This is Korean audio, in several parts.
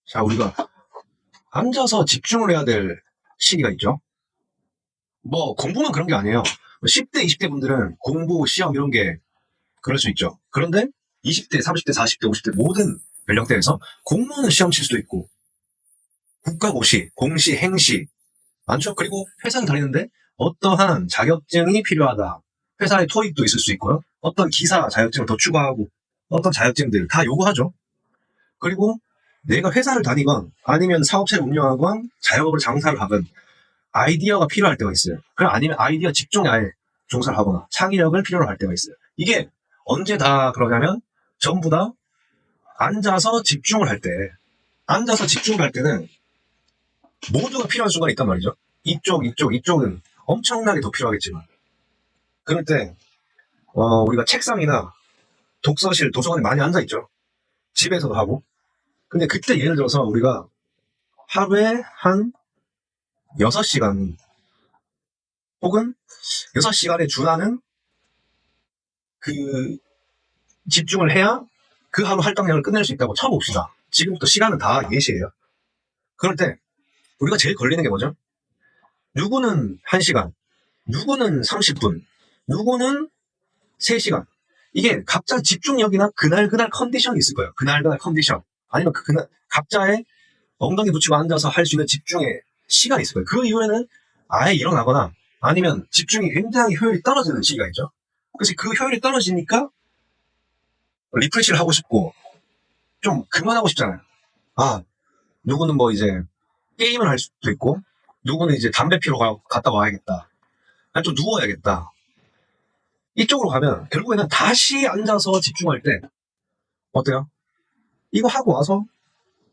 자, 우리가 앉아서 집중을 해야 될 시기가 있죠. 뭐 공부는 그런 게 아니에요. 10대, 20대 분들은 공부, 시험 이런 게 그럴 수 있죠. 그런데 20대, 30대, 40대, 50대 모든 연령대에서 공무원은 시험 칠 수도 있고 국가고시, 공시, 행시 많죠. 그리고 회사를 다니는데 어떠한 자격증이 필요하다. 회사의 토익도 있을 수 있고요. 어떤 기사 자격증을 더 추가하고 어떤 자격증들 다 요구하죠. 그리고 내가 회사를 다니건 아니면 사업체를 운영하건 자영업을 장사를 하건 아이디어가 필요할 때가 있어요. 그럼 아니면 아이디어 직종에 아예 종사를 하거나 창의력을 필요로 할 때가 있어요. 이게 언제 다 그러냐면 전부 다 앉아서 집중을 할 때, 앉아서 집중을 할 때는 모두가 필요한 순간이 있단 말이죠. 이쪽은 엄청나게 더 필요하겠지만 그럴 때 우리가 책상이나 독서실, 도서관에 많이 앉아있죠. 집에서도 하고. 근데 그때 예를 들어서 우리가 하루에 한 6시간 혹은 6시간에 준하는 그 집중을 해야 그 하루 할당량을 끝낼 수 있다고 쳐봅시다. 지금부터 시간은 다 예시예요. 그럴 때 우리가 제일 걸리는 게 뭐죠? 누구는 1시간, 누구는 30분, 누구는 3시간. 이게 각자 집중력이나 그날 컨디션이 있을 거예요. 그날 컨디션. 아니면 그날 각자의 엉덩이 붙이고 앉아서 할 수 있는 집중의 시간이 있을 거예요. 그 이후에는 아예 일어나거나 아니면 집중이 굉장히 효율이 떨어지는 시기가 있죠. 그래서 그 효율이 떨어지니까 리프레시를 하고 싶고 좀 그만하고 싶잖아요. 아, 누구는 뭐 이제 게임을 할 수도 있고 누구는 이제 담배 피러 갔다 와야겠다. 아니 좀 누워야겠다. 이쪽으로 가면 결국에는 다시 앉아서 집중할 때 어때요? 이거 하고 와서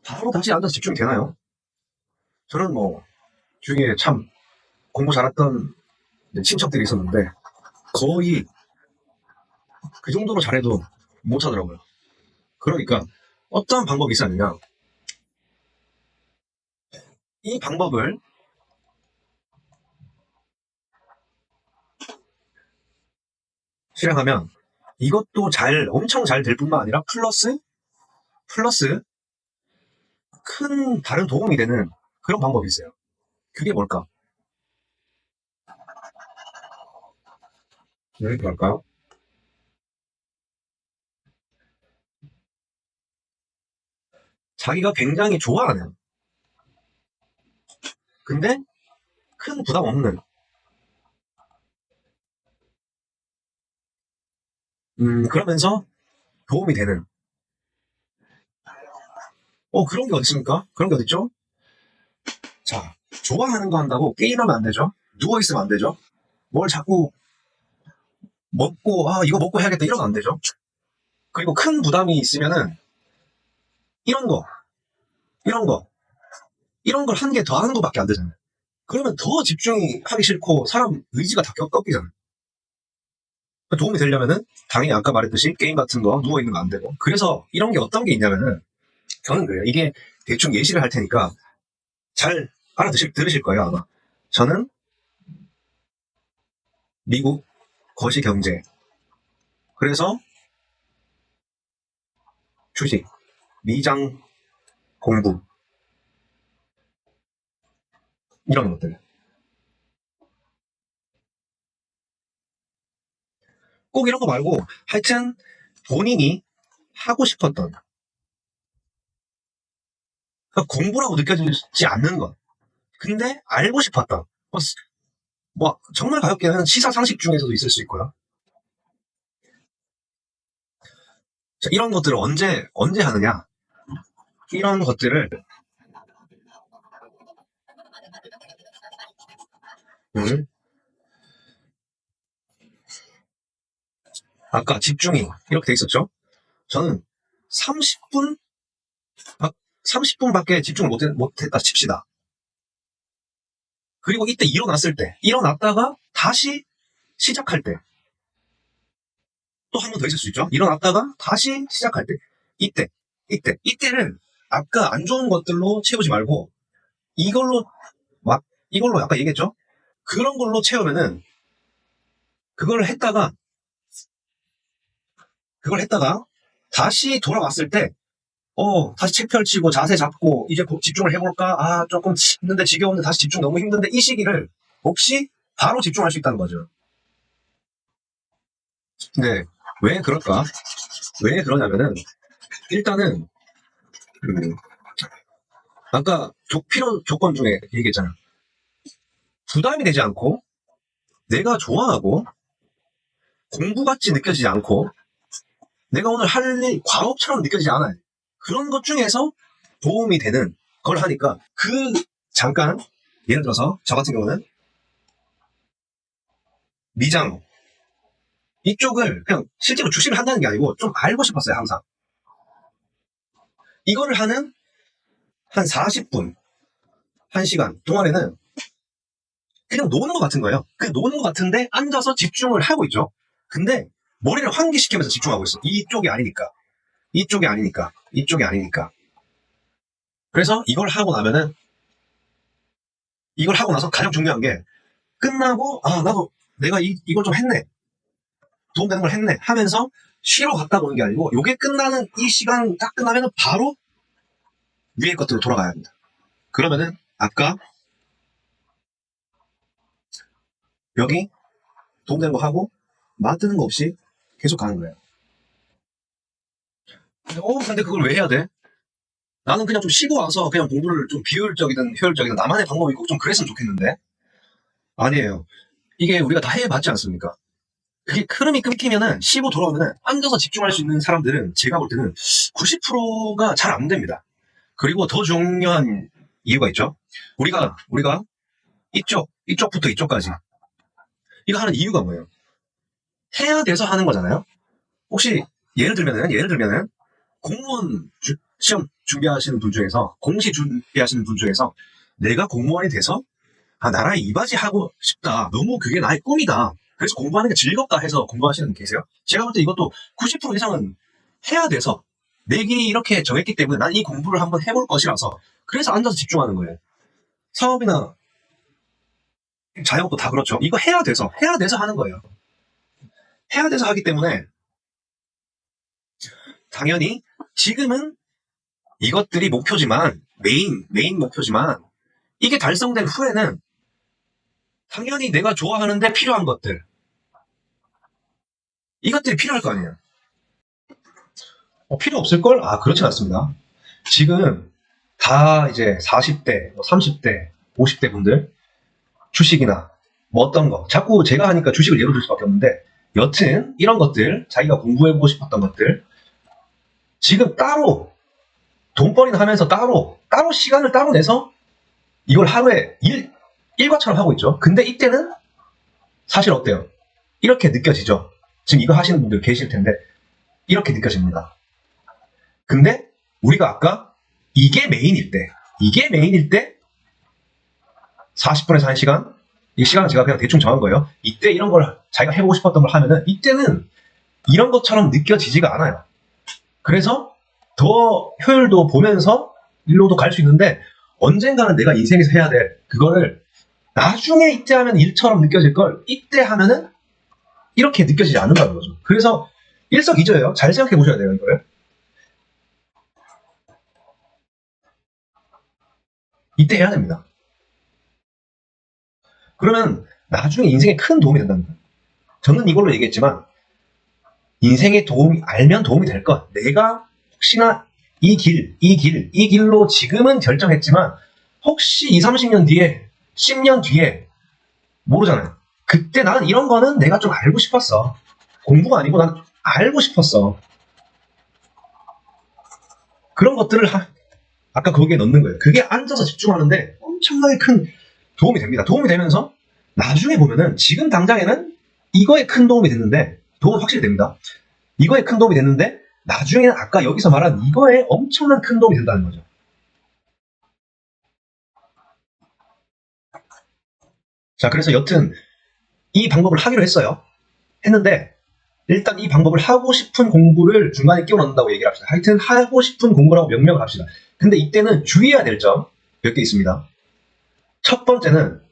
바로 다시 앉아서 집중이 되나요? 저는 뭐 주위에 참 공부 잘했던 친척들이 있었는데 거의 그 정도로 잘해도 못 하더라고요. 그러니까 어떤 방법이 있었느냐. 이 방법을 실행하면 이것도 엄청 잘 될 뿐만 아니라 플러스 큰 다른 도움이 되는 그런 방법이 있어요. 그게 뭘까? 뭘까요? 자기가 굉장히 좋아하는 근데 큰 부담 없는 그러면서 도움이 되는 그런 게 어디 있습니까? 그런 게 어디 있죠? 자, 좋아하는 거 한다고 게임하면 안 되죠. 누워있으면 안 되죠. 뭘 자꾸 먹고 이거 먹고 해야겠다 이러면 안 되죠. 그리고 큰 부담이 있으면은 이런 거 이런 거 이런 걸 한 개 더 하는 거밖에 안 되잖아요. 그러면 더 집중이 하기 싫고 사람 의지가 다 꺾이잖아요. 도움이 되려면은 당연히 아까 말했듯이 게임 같은 거 누워있는 거 안 되고. 그래서 이런 게 어떤 게 있냐면은 저는 그래요. 이게 대충 예시를 할 테니까 잘 들으실 거예요 아마. 저는 미국 거시경제 그래서 주식 미장 공부 이런 것들 꼭 이런 거 말고 하여튼 본인이 하고 싶었던 그러니까 공부라고 느껴지지 않는 것 근데 알고 싶었던 뭐 정말 가볍게는 시사상식 중에서도 있을 수 있고요. 자, 이런 것들을 언제 하느냐 이런 것들을 아까 집중이 이렇게 돼 있었죠. 저는 30분 30분밖에 집중을 못했다 칩시다. 그리고 이때 일어났다가 다시 시작할 때 또 한 번 더 있을 수 있죠. 일어났다가 다시 시작할 때 이때를 아까 안 좋은 것들로 채우지 말고 이걸로 이걸로 아까 얘기했죠. 그런 걸로 채우면은 그걸 했다가 다시 돌아왔을 때 다시 책 펼치고 자세 잡고 이제 집중을 해볼까? 아, 조금 힘든데 지겨운데 다시 집중 너무 힘든데 이 시기를 없이 바로 집중할 수 있다는 거죠. 근데 왜 그럴까? 왜 그러냐면은 일단은 아까 필요 조건 중에 얘기했잖아. 부담이 되지 않고 내가 좋아하고 공부같이 느껴지지 않고 내가 오늘 할 일 과업처럼 느껴지지 않아요. 그런 것 중에서 도움이 되는 걸 하니까 잠깐 예를 들어서 저 같은 경우는 미장 이쪽을 그냥 실제로 주시를 한다는 게 아니고 좀 알고 싶었어요. 항상 이거를 하는 한 40분 1시간 동안에는 그냥 노는 것 같은 거예요. 그냥 노는 것 같은데 앉아서 집중을 하고 있죠. 근데 머리를 환기시키면서 집중하고 있어. 이쪽이 아니니까. 이쪽이 아니니까. 이쪽이 아니니까. 그래서 이걸 하고 나서 가장 중요한 게 끝나고 나도 내가 이걸 좀 했네. 도움되는 걸 했네 하면서 쉬러 갔다 오는 게 아니고 요게 끝나는 이 시간 딱 끝나면 바로 위에 것들로 돌아가야 합니다. 그러면은 아까 여기 도움되는 거 하고 맞드는 거 없이 계속 가는 거예요. 근데 그걸 왜 해야 돼? 나는 그냥 좀 쉬고 와서 그냥 공부를 좀 비효율적이든 효율적이든 나만의 방법이 꼭 좀 그랬으면 좋겠는데 아니에요. 이게 우리가 다 해봤지 않습니까? 그게 흐름이 끊기면은 쉬고 돌아오면은 앉아서 집중할 수 있는 사람들은 제가 볼 때는 90%가 잘 안 됩니다. 그리고 더 중요한 이유가 있죠. 우리가 이쪽부터 이쪽까지 이거 하는 이유가 뭐예요? 해야 돼서 하는 거잖아요. 혹시 예를 들면은 공무원 시험 준비하시는 분 중에서 공시 준비하시는 분 중에서 내가 공무원이 돼서 나라에 이바지 하고 싶다. 너무 그게 나의 꿈이다. 그래서 공부하는 게 즐겁다 해서 공부하시는 분 계세요? 제가 볼 때 이것도 90% 이상은 해야 돼서 내 길이 이렇게 정했기 때문에 난 이 공부를 한번 해볼 것이라서 그래서 앉아서 집중하는 거예요. 사업이나 자영업도 다 그렇죠. 이거 해야 돼서 하는 거예요. 해야 돼서 하기 때문에 당연히 지금은 이것들이 목표지만 메인 목표지만 이게 달성된 후에는 당연히 내가 좋아하는데 필요한 것들 이것들이 필요할 거 아니에요. 필요 없을걸? 그렇진 않습니다. 지금 다 이제 40대, 30대, 50대 분들 주식이나 뭐 어떤 거 자꾸 제가 하니까 주식을 예로 들 수밖에 없는데 여튼 이런 것들 자기가 공부해보고 싶었던 것들 지금 따로 돈벌이나 하면서 따로 시간을 따로 내서 이걸 하루에 일과처럼 하고 있죠. 근데 이때는 사실 어때요? 이렇게 느껴지죠. 지금 이거 하시는 분들 계실 텐데 이렇게 느껴집니다. 근데 우리가 아까 이게 메인일 때 40분에서 1시간 이 시간은 제가 그냥 대충 정한 거예요. 이때 이런 걸 자기가 해보고 싶었던 걸 하면은 이때는 이런 것처럼 느껴지지가 않아요. 그래서 더 효율도 보면서 일로도 갈 수 있는데 언젠가는 내가 인생에서 해야 될 그거를 나중에 이때 하면 일처럼 느껴질 걸 이때 하면은 이렇게 느껴지지 않는다는 거죠. 그래서 일석이조예요. 잘 생각해 보셔야 돼요, 이거를. 이때 해야 됩니다. 그러면 나중에 인생에 큰 도움이 된답니다. 저는 이걸로 얘기했지만 인생에 알면 도움이 될 것. 내가 혹시나 이 길로 지금은 결정했지만 혹시 20, 30년 뒤에 10년 뒤에 모르잖아요. 그때 나는 이런 거는 내가 좀 알고 싶었어. 공부가 아니고 난 알고 싶었어. 그런 것들을 아까 거기에 넣는 거예요. 그게 앉아서 집중하는데 엄청나게 큰 도움이 됩니다. 도움이 되면서 나중에 보면은 지금 당장에는 이거에 큰 도움이 됐는데 도움은 확실히 됩니다. 이거에 큰 도움이 됐는데 나중에는 아까 여기서 말한 이거에 엄청난 큰 도움이 된다는 거죠. 자, 그래서 여튼 이 방법을 하기로 했는데 일단 이 방법을 하고 싶은 공부를 중간에 끼워 넣는다고 얘기를 합시다. 하여튼 하고 싶은 공부라고 명명을 합시다. 근데 이때는 주의해야 될 점 몇 개 있습니다. 첫 번째는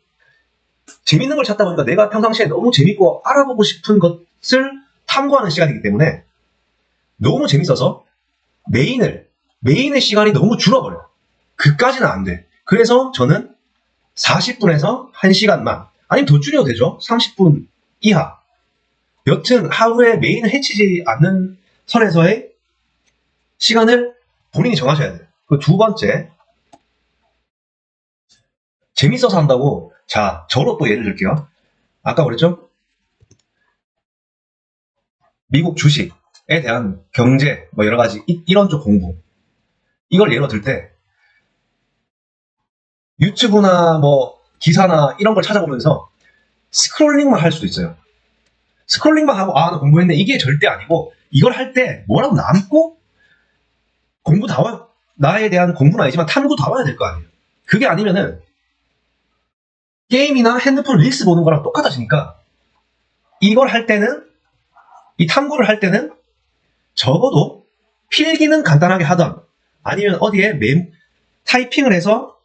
재밌는 걸 찾다 보니까 내가 평상시에 너무 재밌고 알아보고 싶은 것을 탐구하는 시간이기 때문에 너무 재밌어서 메인을 메인의 시간이 너무 줄어버려요. 그까지는 안 돼. 그래서 저는 40분에서 1시간만, 아니면 더 줄여도 되죠. 30분 이하. 여튼 하루에 메인을 해치지 않는 선에서의 시간을 본인이 정하셔야 돼요. 그 두 번째, 재밌어서 한다고. 자, 저로 또 예를 들게요. 아까 그랬죠? 미국 주식에 대한 경제, 뭐 여러 가지 이런 쪽 공부. 이걸 예로 들 때 유튜브나 뭐 기사나 이런 걸 찾아보면서 스크롤링만 할 수도 있어요. 스크롤링만 하고 나 공부했네. 이게 절대 아니고, 이걸 할 때 뭐라고 남고 공부 다 와요. 나에 대한 공부는 아니지만 탐구 다 와야 될 거 아니에요. 그게 아니면은 게임이나 핸드폰 릴스 보는 거랑 똑같아지니까, 이걸 할 때는, 이 탐구를 할 때는 적어도 필기는 간단하게 하던, 아니면 어디에 타이핑을 해서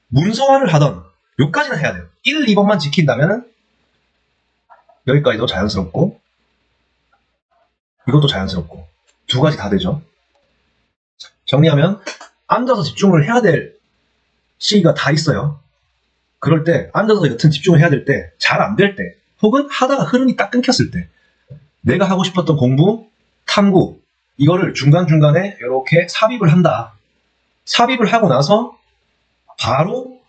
문서화를 하던, 요까지는 해야 돼요. 1, 2번만 지킨다면 여기까지도 자연스럽고, 이것도 자연스럽고, 두 가지 다 되죠. 정리하면 앉아서 집중을 해야 될 시기가 다 있어요. 그럴 때 앉아서 여튼 집중을 해야 될 때, 잘 안 될 때, 혹은 하다가 흐름이 딱 끊겼을 때, 내가 하고 싶었던 공부, 탐구, 이거를 중간중간에 이렇게 삽입을 한다. 삽입을 하고 나서 바로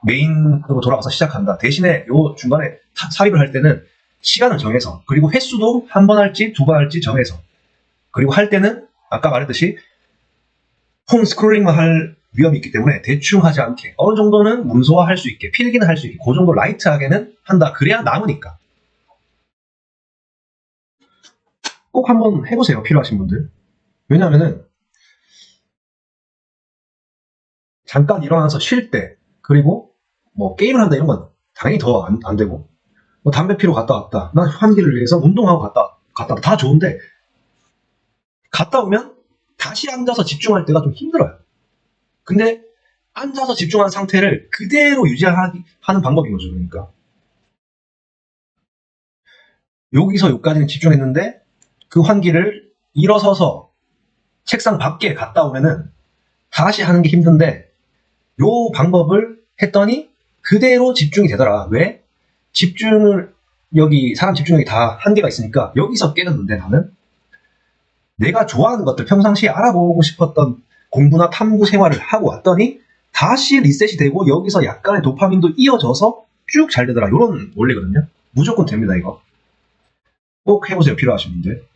메인으로 돌아가서 시작한다. 대신에 요 중간에 삽입을 할 때는 시간을 정해서, 그리고 횟수도 한 번 할지 두 번 할지 정해서, 그리고 할 때는 아까 말했듯이 홈 스크롤링만 할 위험이 있기 때문에 대충 하지 않게, 어느 정도는 문서화 할 수 있게, 필기는 할 수 있게, 그 정도 라이트하게는 한다. 그래야 남으니까. 꼭 한번 해보세요, 필요하신 분들. 왜냐하면은 잠깐 일어나서 쉴 때, 그리고 뭐 게임을 한다 이런 건 당연히 더 안 되고, 뭐 담배 피러 갔다 왔다, 난 환기를 위해서 운동하고 갔다 왔다, 다 좋은데 갔다 오면 다시 앉아서 집중할 때가 좀 힘들어요. 근데 앉아서 집중한 상태를 그대로 유지하는 방법인 거죠. 그러니까 여기서 여기까지는 집중했는데 그 환기를 일어서서 책상 밖에 갔다 오면은 다시 하는 게 힘든데, 요 방법을 했더니 그대로 집중이 되더라. 왜? 집중을, 여기 사람 집중력이 다 한계가 있으니까 여기서 깨졌는데, 나는 내가 좋아하는 것들, 평상시에 알아보고 싶었던 공부나 탐구 생활을 하고 왔더니 다시 리셋이 되고 여기서 약간의 도파민도 이어져서 쭉 잘 되더라. 이런 원리거든요. 무조건 됩니다. 이거 꼭 해보세요, 필요하신 분들.